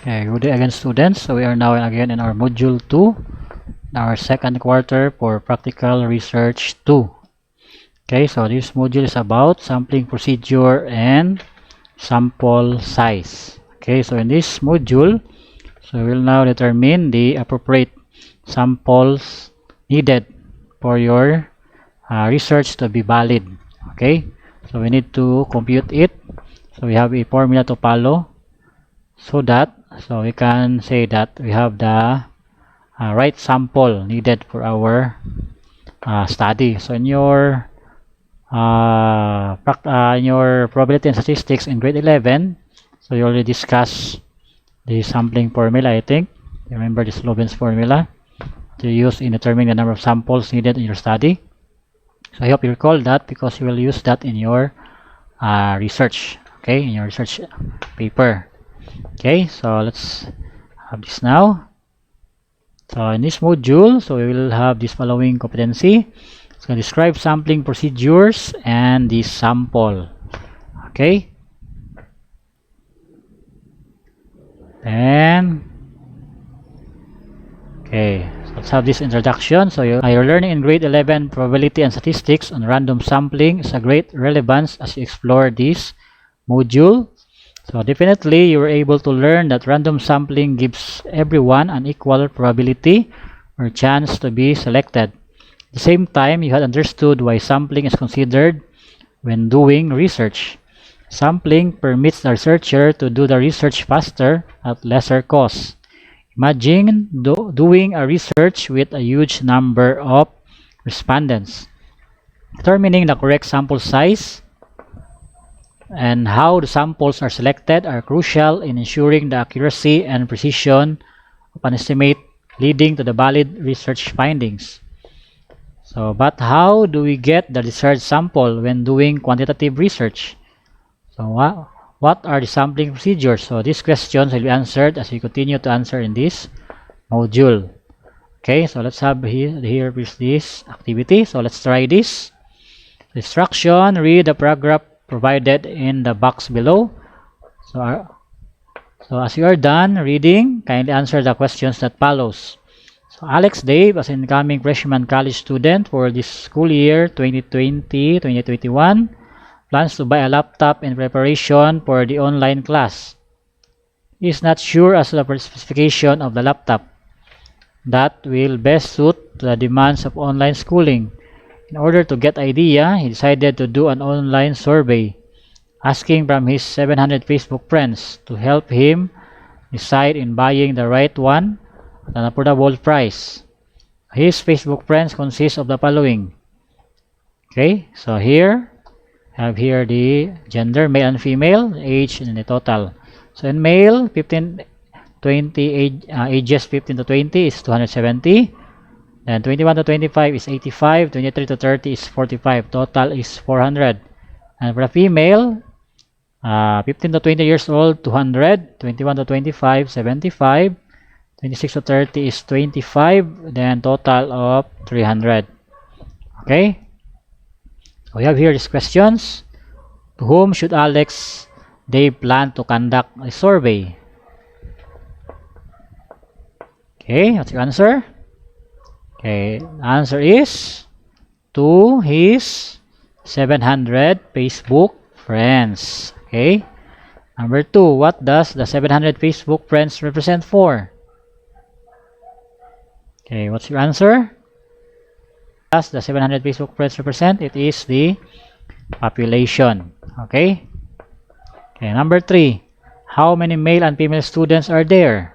Okay, good day again, students. So we are now again in our module 2, our second quarter for practical research 2. Okay, so this module is about sampling procedure and sample size. Okay, so in this module, so we'll now determine the appropriate samples needed for your research to be valid. Okay, so we need to compute it. So we have a formula to follow so we can say that we have the right sample needed for our study. So in your probability and statistics in grade 11, so you already discussed the sampling formula. I think you remember this Sloven's formula to use in determining the number of samples needed in your study. So I hope you recall that because you will use that in your research, okay, in your research paper. Okay, so let's have this now. So in this module, so we will have this following competency. So describe sampling procedures and the sample. Okay. Then, okay, so let's have this introduction. So you're learning in grade 11 probability and statistics on random sampling is a great relevance as you explore this module. So definitely you were able to learn that random sampling gives everyone an equal probability or chance to be selected. At the same time, you had understood why sampling is considered when doing research. Sampling permits the researcher to do the research faster at lesser cost. Imagine doing a research with a huge number of respondents. Determining the correct sample size and how the samples are selected are crucial in ensuring the accuracy and precision of an estimate leading to the valid research findings. So, but how do we get the desired sample when doing quantitative research? So, what are the sampling procedures? So, these questions will be answered as we continue to answer in this module. Okay, so let's have here with this activity. So, let's try this. Instruction, read the paragraph provided in the box below. So as you are done reading, kindly answer the questions that follows. So Alex Dave, as an incoming freshman college student for this school year 2020-2021, plans to buy a laptop in preparation for the online class. He is not sure as to the specification of the laptop that will best suit the demands of online schooling. In order to get idea, he decided to do an online survey, asking from his 700 Facebook friends to help him decide in buying the right one at an affordable price. His Facebook friends consist of the following. Okay, so here, have here the gender, male and female, age and the total. So in male, ages 15 to 20 is 270. And 21 to 25 is 85, 23 to 30 is 45, total is 400. And for the female, 15 to 20 years old, 200, 21 to 25, 75, 26 to 30 is 25, then total of 300. Okay? So we have here these questions. To whom should Alex Dave plan to conduct a survey? Okay, what's your answer? Okay, the answer is to his 700 Facebook friends. Okay. Number 2, what does the 700 Facebook friends represent for? Okay, what's your answer? Does the 700 Facebook friends represent? It is the population. Okay. Okay, number 3, how many male and female students are there?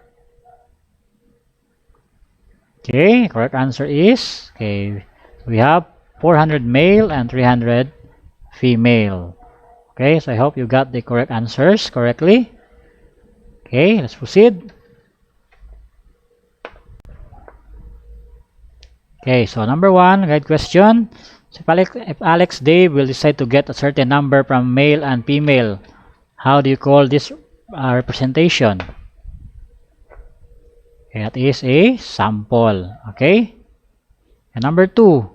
Okay, correct answer is, okay, we have 400 male and 300 female. Okay, so I hope you got the correct answers correctly. Okay, let's proceed. Okay, so number 1, guide question. So if Alex Dave will decide to get a certain number from male and female, how do you call this representation? That is a sample. Okay. And number 2,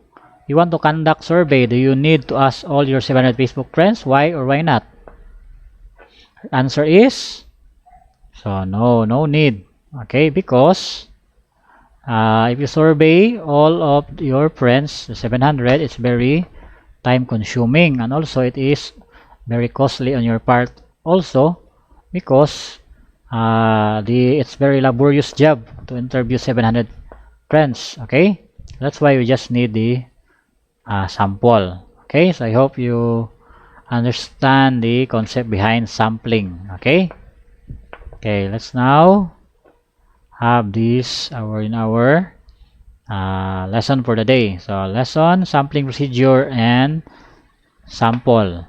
you want to conduct survey. Do you need to ask all your 700 Facebook friends why or why not? Answer is So no need. Okay, because if you survey all of your friends, the 700, it's very time consuming, and also it is very costly on your part also, because it's very laborious job to interview 700 friends. Okay, that's why we just need the sample. Okay, so I hope you understand the concept behind sampling. Okay, let's now have this in our lesson for the day. So lesson, sampling procedure, and sample.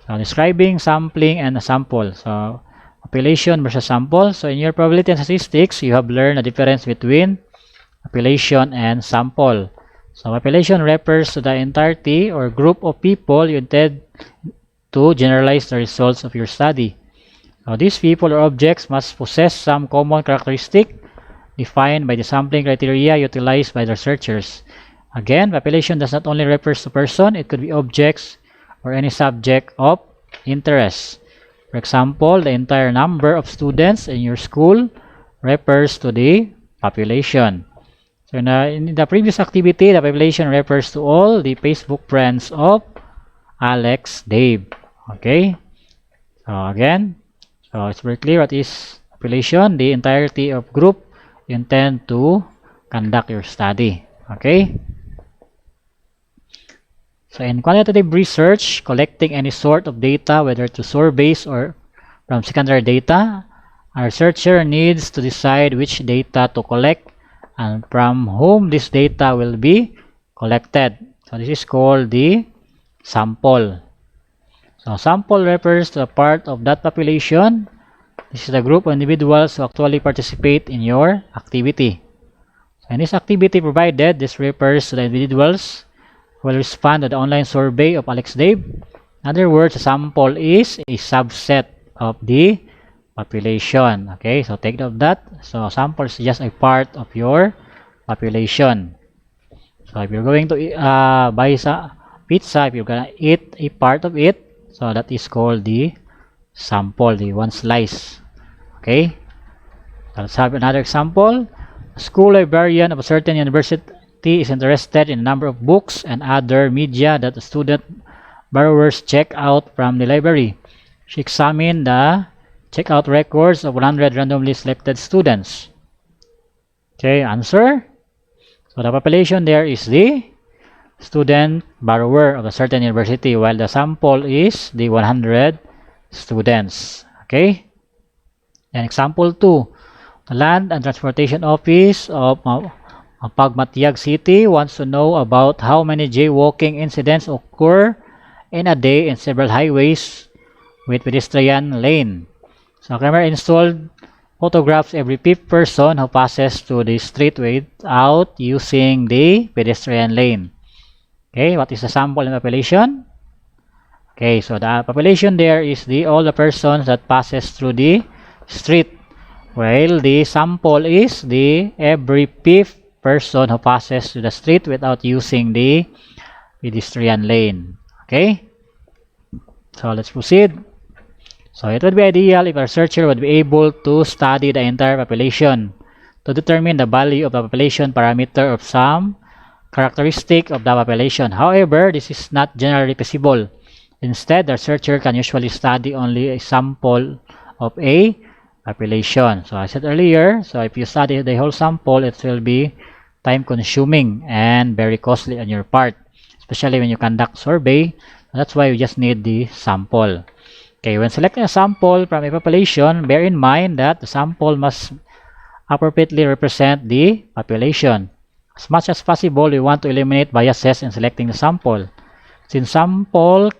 So describing sampling and a sample. So population versus sample. So in your probability and statistics, you have learned the difference between population and sample. So population refers to the entirety or group of people you intend to generalize the results of your study. So these people or objects must possess some common characteristic defined by the sampling criteria utilized by the researchers. Again, population does not only refer to person, it could be objects or any subject of interest. For example, the entire number of students in your school refers to the population. So in the previous activity, the population refers to all the Facebook friends of Alex, Dave. Okay? So again, so it's very clear what is population, the entirety of group you intend to conduct your study. Okay? So in quantitative research, collecting any sort of data, whether to surveys or from secondary data, a researcher needs to decide which data to collect and from whom this data will be collected. So this is called the sample. So sample refers to a part of that population. This is the group of individuals who actually participate in your activity. So in this activity provided, this refers to the individuals who will respond to the online survey of Alex Dave. In other words, a sample is a subset of the population. Okay, so take note of that. So sample is just a part of your population. So if you're going to buy pizza, if you're gonna eat a part of it, so that is called the sample, the one slice. Okay, so let's have another example. A school librarian of a certain university is interested in a number of books and other media that the student borrowers check out from the library. She examined the checkout records of 100 randomly selected students. Okay, answer. So the population there is the student borrower of a certain university, while the sample is the 100 students. Okay. And example 2. The Land and Transportation Office of Pagmatiag City wants to know about how many jaywalking incidents occur in a day in several highways with pedestrian lane. So camera installed photographs every fifth person who passes to the street without using the pedestrian lane. Okay, what is the sample in population? Okay, so the population there is all the persons that passes through the street, while the sample is the every fifth person who passes to the street without using the pedestrian lane. Okay, so let's proceed. So it would be ideal if a researcher would be able to study the entire population to determine the value of the population parameter of some characteristic of the population. However, this is not generally possible. Instead, the researcher can usually study only a sample of a population. So I said earlier, so if you study the whole sample, it will be time consuming and very costly on your part, especially when you conduct survey. That's why you just need the sample. Okay, when selecting a sample from a population, bear in mind that the sample must appropriately represent the population. As much as possible, we want to eliminate biases in selecting the sample. Since sample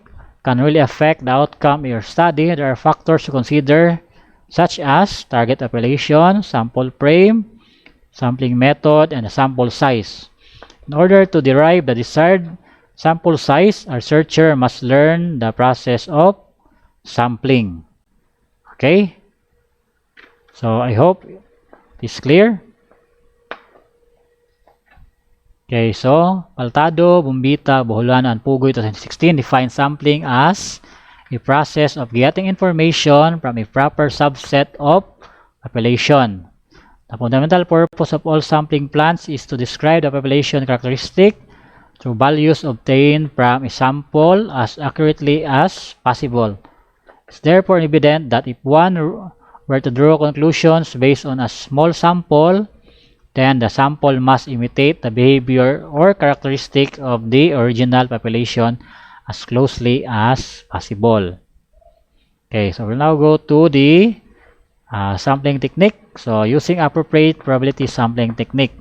can really affect the outcome of your study, there are factors to consider such as target population, sample frame, sampling method, and the sample size. In order to derive the desired sample size, a researcher must learn the process of sampling. Okay? So I hope it is clear. Okay, so Paltado, Bumbita, Boholano, and Pugoy 2016 define sampling as a process of getting information from a proper subset of population. The fundamental purpose of all sampling plans is to describe the population characteristic through values obtained from a sample as accurately as possible. It's therefore evident that if one were to draw conclusions based on a small sample, then the sample must imitate the behavior or characteristic of the original population as closely as possible. Okay, so we'll now go to the sampling technique. So using appropriate probability sampling technique.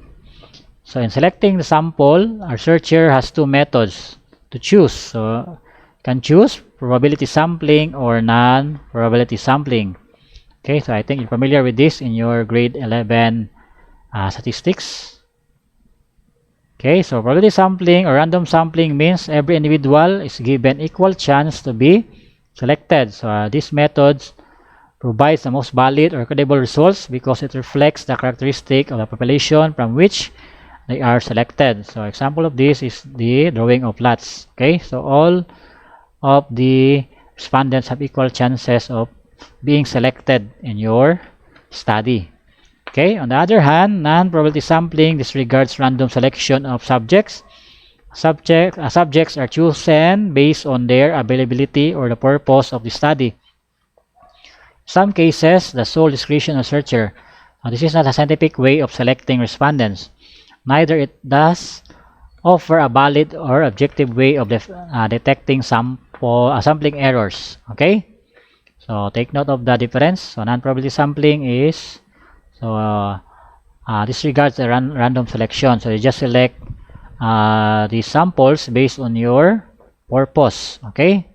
So in selecting the sample, our searcher has two methods to choose. So you can choose probability sampling or non-probability sampling. Okay, so I think you're familiar with this in your grade 11 statistics. Okay, so probability sampling or random sampling means every individual is given equal chance to be selected. So this method provides the most valid or credible results because it reflects the characteristic of the population from which they are selected. So example of this is the drawing of lots. Okay, so all of the respondents have equal chances of being selected in your study. Okay, on the other hand, non-probability sampling disregards random selection of subjects. Subjects are chosen based on their availability or the purpose of the study. In some cases, the sole discretion of searcher. This is not a scientific way of selecting respondents. Neither it does offer a valid or objective way of detecting sampling errors. Okay, so take note of the difference. So non-probability sampling is disregards the random selection. So you just select the samples based on your purpose. Okay,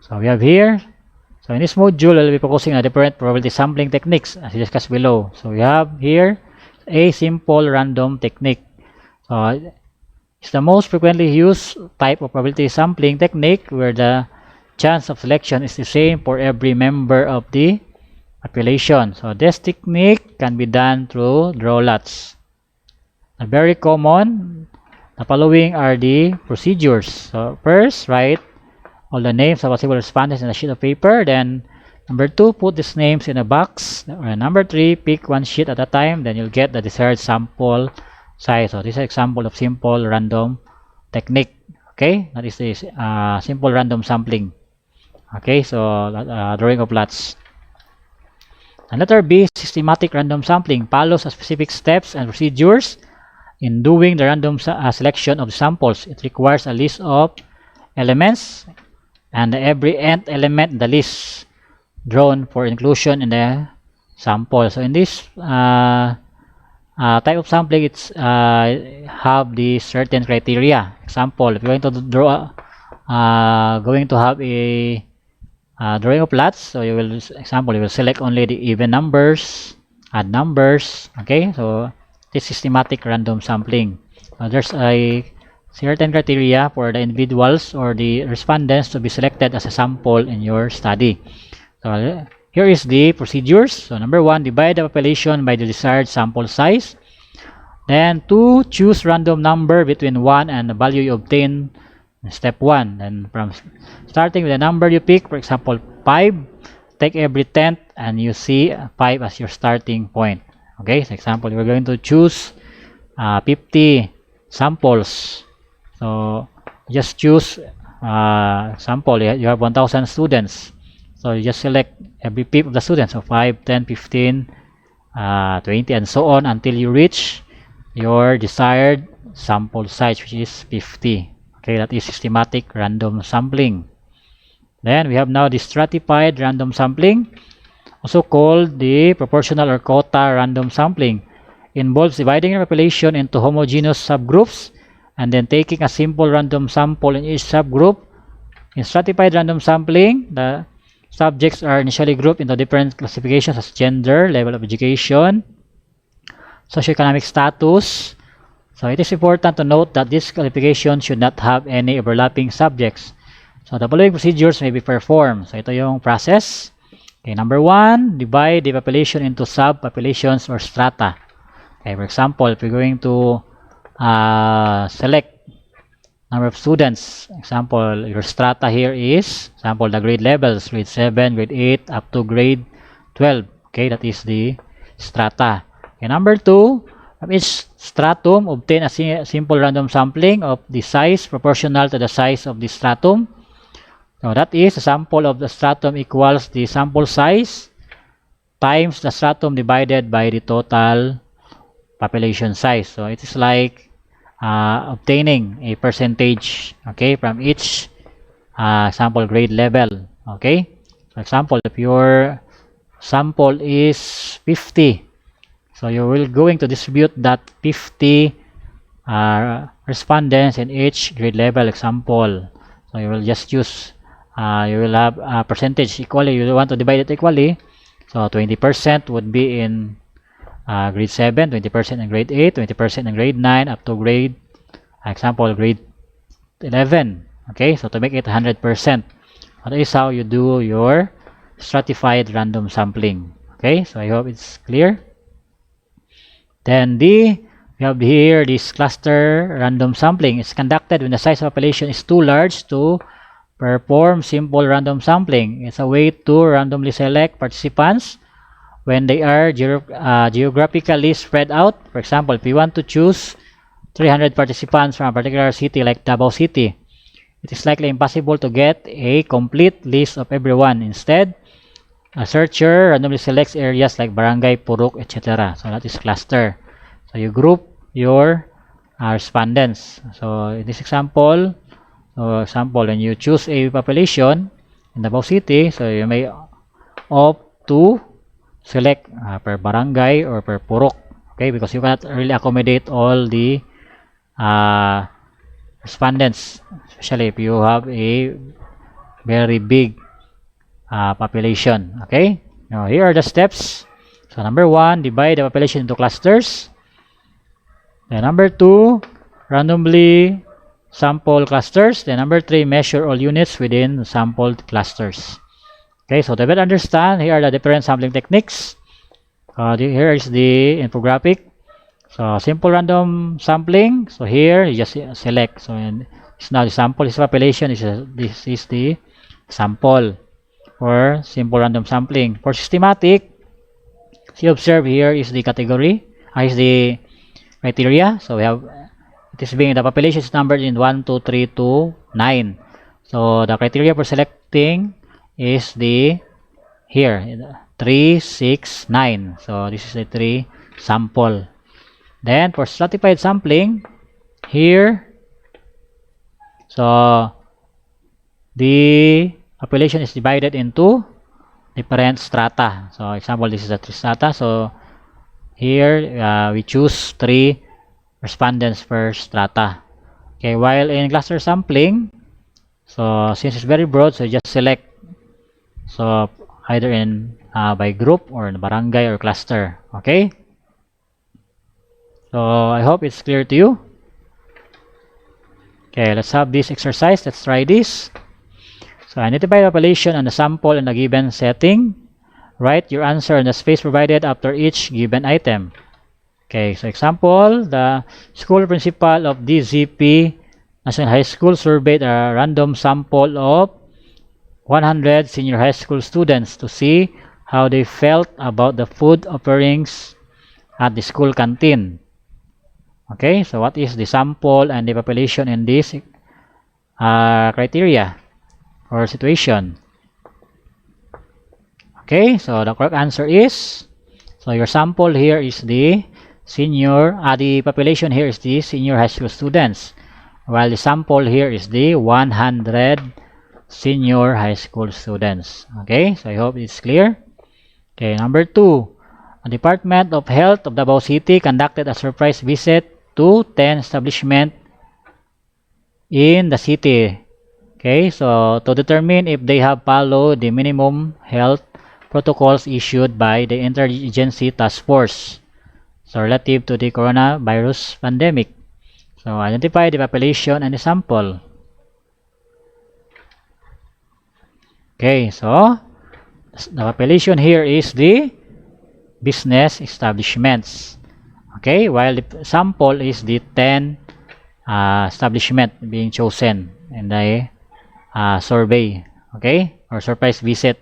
so we have here. So in this module, we'll be focusing on different probability sampling techniques as discussed below. So we have here a simple random technique. So it's the most frequently used type of probability sampling technique where the chance of selection is the same for every member of the population. So this technique can be done through draw lots. Very common. The following are the procedures. So first, write all the names of possible respondents in a sheet of paper. Then number 2, put these names in a box. Number 3, pick one sheet at a time. Then you'll get the desired sample size. So this is an example of simple random technique. Okay, that is the simple random sampling. Okay, so drawing of lots. And letter B, systematic random sampling, follows a specific steps and procedures in doing the random selection of samples. It requires a list of elements and every nth element in the list drawn for inclusion in the sample. So in this type of sampling, it's have the certain criteria. Example, if you're going to draw, going to have a drawing of lots, so you will select only the even numbers, odd numbers. Okay, so this systematic random sampling. There's a certain criteria for the individuals or the respondents to be selected as a sample in your study. So here is the procedures. So number 1, divide the population by the desired sample size. Then 2, choose random number between 1 and the value you obtain in step 1. Then from starting with the number you pick, for example 5, take every 10th and you see 5 as your starting point. Okay, so example, we're going to choose 50 samples. So just choose sample. You have 1,000 students. So you just select every pip of the students. So 5, 10, 15, 20, and so on until you reach your desired sample size, which is 50. Okay, that is systematic random sampling. Then we have now the stratified random sampling, also called the proportional or quota random sampling. Involves dividing the population into homogeneous subgroups and then taking a simple random sample in each subgroup. In stratified random sampling, the subjects are initially grouped into different classifications as gender, level of education, socioeconomic status. So it is important to note that this classification should not have any overlapping subjects. So the following procedures may be performed. So ito yung process. Okay, number 1, divide the population into subpopulations or strata. Okay, for example, if you're going to select number of students. Example, your strata here is, example, the grade levels, grade 7, grade 8, up to grade 12. Okay, that is the strata. Okay, number 2, from each stratum, obtain a simple random sampling of the size proportional to the size of the stratum. So that is, a sample of the stratum equals the sample size times the stratum divided by the total population size. So it is like obtaining a percentage, okay, from each sample grade level. Okay, for example, if your sample is 50, so you will going to distribute that 50 respondents in each grade level. Example, so you will just use you will have a percentage equally, you want to divide it equally. So 20% would be in grade 7, 20% in grade 8, 20% in grade 9, up to grade, example, grade 11. Okay, so to make it 100%. That is how you do your stratified random sampling. Okay, so I hope it's clear. Then we have here this cluster random sampling. It's conducted when the size of population is too large to perform simple random sampling. It's a way to randomly select participants when they are geographically spread out. For example, if you want to choose 300 participants from a particular city like Davao City, it is likely impossible to get a complete list of everyone. Instead, a searcher randomly selects areas like barangay, purok, etc. So that is cluster. So you group your respondents. So in this example, when you choose a population in Davao City, so you may opt to select per barangay or per purok, okay, because you cannot really accommodate all the respondents, especially if you have a very big population. Okay, now here are the steps. So number 1, divide the population into clusters. Then number 2, randomly sample clusters. Then number 3, measure all units within sampled clusters. Okay, so to better understand, here are the different sampling techniques. Here is the infographic. So simple random sampling. So here you just select. So it's now the sample. This population is this is the sample for simple random sampling. For systematic, so you observe here is the category. Is the criteria. So we have it is being the population is numbered in 1, 2, 3 to 9. So the criteria for selecting is the here 3, 6, 9. So this is the 3 sample. Then for stratified sampling, here, so the population is divided into different strata. So example, this is a 3 strata. So here we choose 3 respondents per strata. Okay, while in cluster sampling, so since it's very broad, so just select. So either in by group or in barangay or cluster. Okay. So I hope it's clear to you. Okay, let's have this exercise. Let's try this. So identify the population and the sample in a given setting. Write your answer in the space provided after each given item. Okay, so example, the school principal of DZP National High School surveyed a random sample of 100 senior high school students to see how they felt about the food offerings at the school canteen. Okay, so what is the sample and the population in this criteria or situation? Okay, so the correct answer is, so your sample here is the senior, the population here is the senior high school students, while the sample here is the 100 senior high school students. Okay, so I hope it's clear. Okay, number 2, the Department of Health of Davao City conducted a surprise visit to 10 establishments in the city. Okay, so to determine if they have followed the minimum health protocols issued by the Interagency Task Force, so relative to the coronavirus pandemic. So identify the population and the sample. Okay, so the population here is the business establishments. Okay, while the sample is the 10 establishment being chosen in the survey, okay, or surprise visit.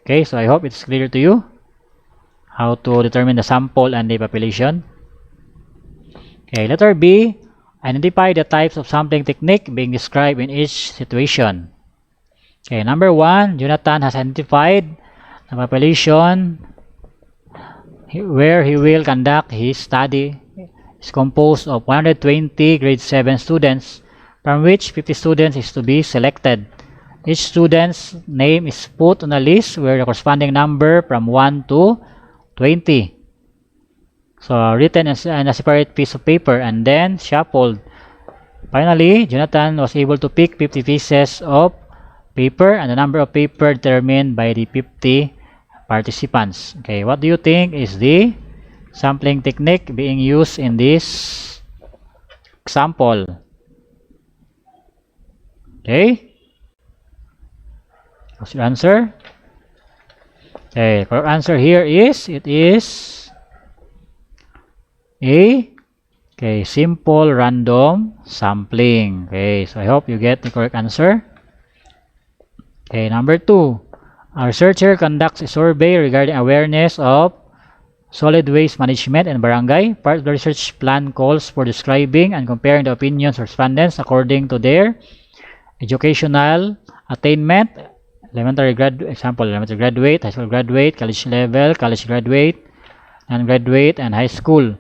Okay, so I hope it's clear to you how to determine the sample and the population. Okay, letter B, identify the types of sampling technique being described in each situation. Okay, number 1, Jonathan has identified the population where he will conduct his study is composed of 120 grade 7 students, from which 50 students is to be selected. Each student's name is put on a list where the corresponding number from 1 to 20. So written in a separate piece of paper and then shuffled. Finally, Jonathan was able to pick 50 pieces of paper and the number of paper determined by the 50 participants. Okay, what do you think is the sampling technique being used in this example? Okay, what's your answer? Okay, correct answer here is, it is A. Okay, simple random sampling. Okay, so I hope you get the correct answer. Okay, number 2. A researcher conducts a survey regarding awareness of solid waste management in barangay. Part of the research plan calls for describing and comparing the opinions of respondents according to their educational attainment. Elementary graduate, high school graduate, college level, college graduate, and graduate, and high school.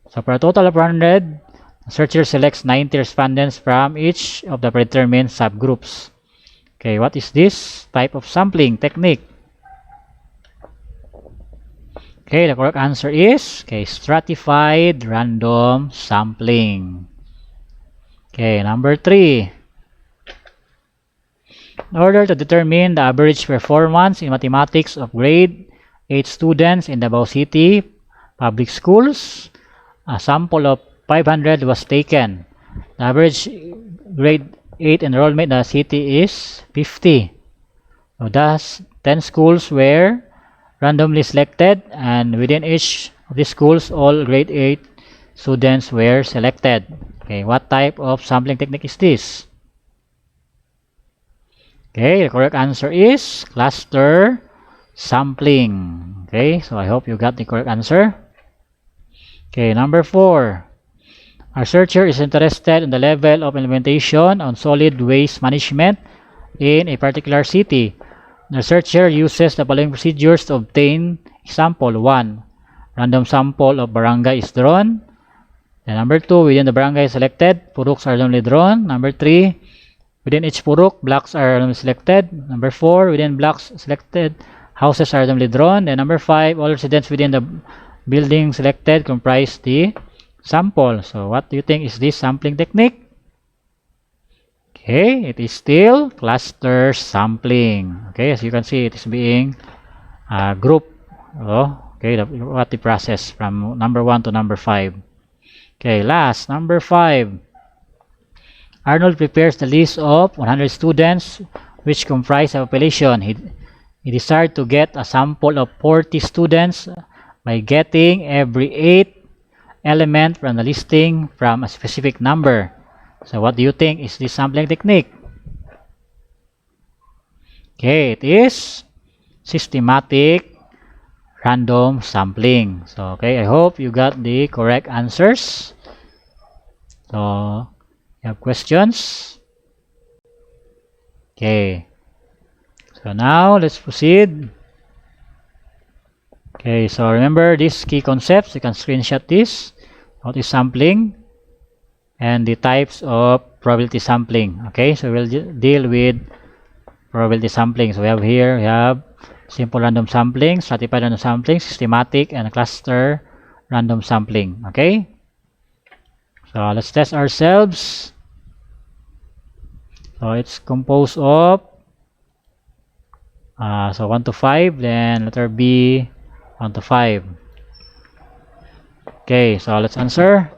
So for a total of 100, the researcher selects 90 respondents from each of the predetermined subgroups. Okay, what is this type of sampling technique? Okay, the correct answer is stratified random sampling. Okay, number 3. In order to determine the average performance in mathematics of grade 8 students in Davao City Public Schools, a sample of 500 was taken. The average grade 8 enrollment in the city is 50. So thus, 10 schools were randomly selected, and within each of these schools, all grade 8 students were selected. Okay, what type of sampling technique is this? Okay, the correct answer is cluster sampling. Okay, so I hope you got the correct answer. Okay, number 4. Our researcher is interested in the level of implementation on solid waste management in a particular city. The researcher uses the following procedures to obtain sample. 1. Random sample of barangay is drawn. And number 2, within the barangay selected, puruks are randomly drawn. Number 3, within each puruk, blocks are randomly selected. Number 4, within blocks selected, houses are randomly drawn. And number 5, all residents within the building selected comprise the sample. So what do you think is this sampling technique? Okay, it is still cluster sampling. Okay, as you can see, it is being grouped. Okay, what the process from number 1 to number 5. Okay, last, number 5. Arnold prepares the list of 100 students which comprise a population. He desired to get a sample of 40 students by getting every 8 element from the listing from a specific number. So what do you think is this sampling technique? Okay, it is systematic random sampling. So okay, I hope you got the correct answers. So you have questions? Okay. So now let's proceed. Okay, so remember these key concepts. You can screenshot this. What is sampling? And the types of probability sampling. Okay, so we'll deal with probability sampling. So we have simple random sampling, stratified random sampling, systematic, and cluster random sampling. Okay, so let's test ourselves. So it's composed of 1 to 5, then letter B 1 to 5. Okay, so let's answer.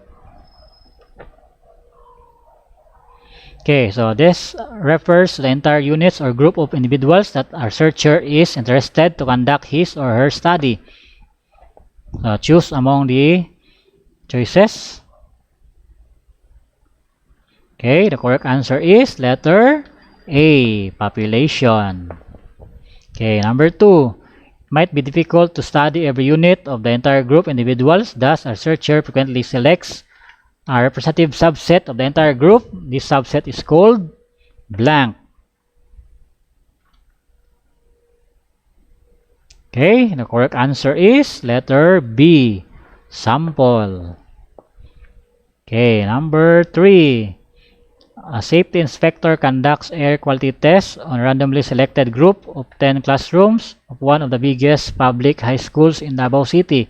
Okay, so this refers to the entire units or group of individuals that our researcher is interested to conduct his or her study. Choose among the choices. Okay, the correct answer is letter A, population. Okay, number 2. It might be difficult to study every unit of the entire group individuals. Thus, a researcher frequently selects a representative subset of the entire group. This subset is called blank. Okay, the correct answer is letter B, sample. Okay, number 3. A safety inspector conducts air quality tests on a randomly selected group of 10 classrooms of one of the biggest public high schools in Davao City.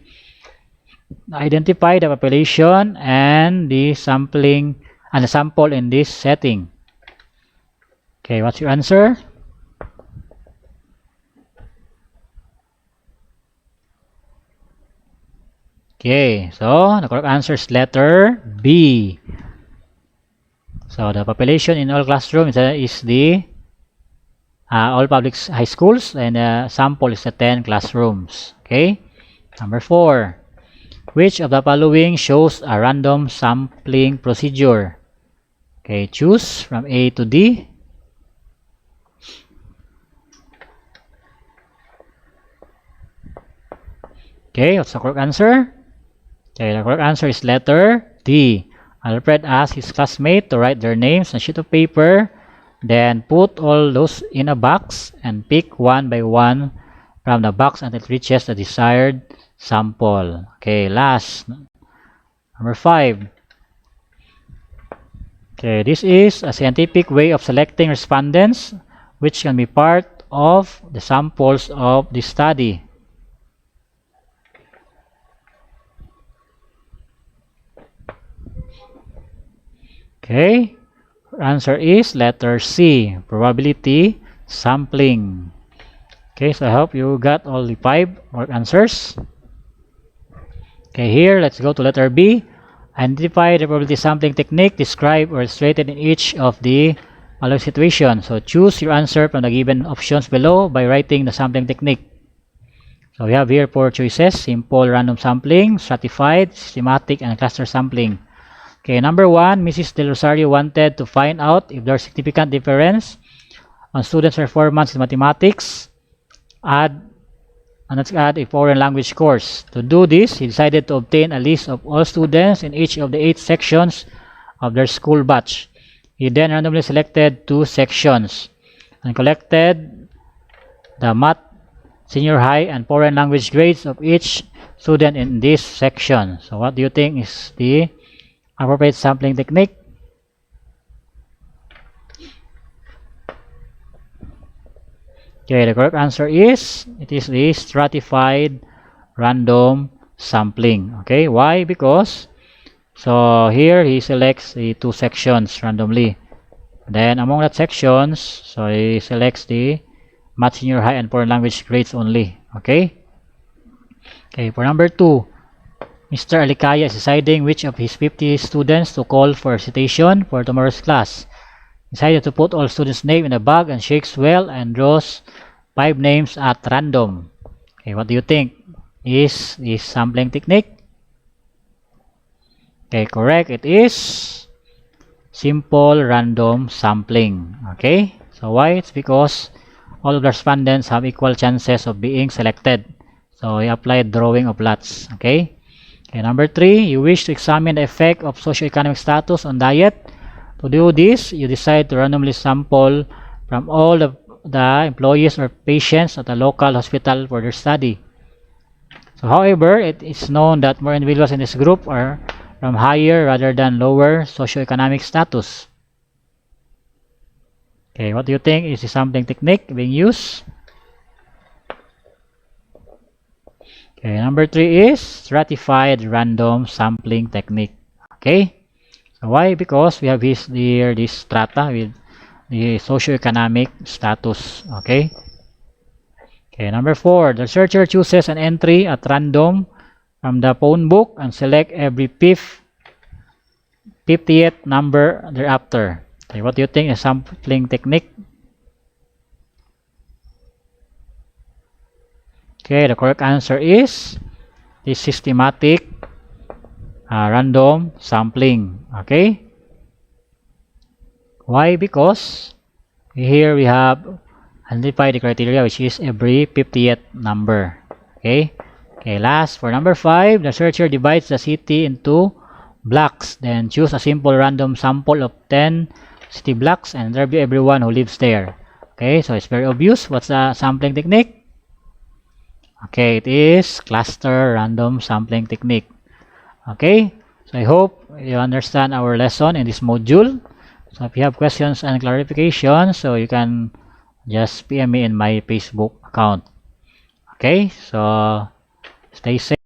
Identify the population and the sampling and the sample in this setting. Okay, what's your answer? Okay, so the correct answer is letter B. So the population in all classrooms is the all public high schools, and the sample is the 10 classrooms. Okay, number 4. Which of the following shows a random sampling procedure? Okay, choose from A to D. Okay, what's the correct answer? Okay, the correct answer is letter D. Alfred asked his classmate to write their names on a sheet of paper, then put all those in a box and pick one by one from the box until it reaches the desired sample. Okay, last. Number 5. Okay, this is a scientific way of selecting respondents which can be part of the samples of the study. Okay, answer is letter C, probability sampling. Okay, so I hope you got all the 5 correct answers. Okay, here let's go to letter B. Identify the probability sampling technique described or illustrated in each of the following situations. So choose your answer from the given options below by writing the sampling technique. So we have here 4 choices: simple random sampling, stratified, systematic, and cluster sampling. Okay, number 1, Mrs. Del Rosario wanted to find out if there's significant difference on students' performance in mathematics. Let's add a foreign language course. To do this, he decided to obtain a list of all students in each of the 8 sections of their school batch. He then randomly selected 2 sections and collected the math, senior high, and foreign language grades of each student in this section. So what do you think is the appropriate sampling technique? Okay, the correct answer is it is the stratified random sampling. Okay, why? Because so here he selects the 2 sections randomly. Then among that sections, so he selects the math, senior high, and foreign language grades only. Okay. Okay, for number 2, Mr. Alicaya is deciding which of his 50 students to call for recitation for tomorrow's class. He decided to put all students' names in a bag and shakes well and draws 5 names at random. Okay, what do you think is this sampling technique? Okay, correct. It is simple random sampling. Okay, so why? It's because all of the respondents have equal chances of being selected. So he applied drawing of lots. Okay. Okay, number 3, you wish to examine the effect of socioeconomic status on diet. To do this, you decide to randomly sample from all the employees or patients at a local hospital for their study. So, however, it is known that more individuals in this group are from higher rather than lower socioeconomic status. Okay, what do you think is the sampling technique being used? Okay, number 3 is stratified random sampling technique. Okay, so why? Because we have this strata with the socioeconomic status. Okay. Okay, number 4, the researcher chooses an entry at random from the phone book and select every 50th number thereafter. Okay, what do you think is sampling technique? Okay, the correct answer is the systematic random sampling. Okay. Why? Because here we have identify the criteria, which is every 50th number. Okay. Okay, last, for number 5, the searcher divides the city into blocks. Then choose a simple random sample of 10 city blocks and interview everyone who lives there. Okay, so it's very obvious. What's the sampling technique? Okay, it is cluster random sampling technique. Okay, so I hope you understand our lesson in this module. So if you have questions and clarifications, so you can just PM me in my Facebook account. Okay, so stay safe.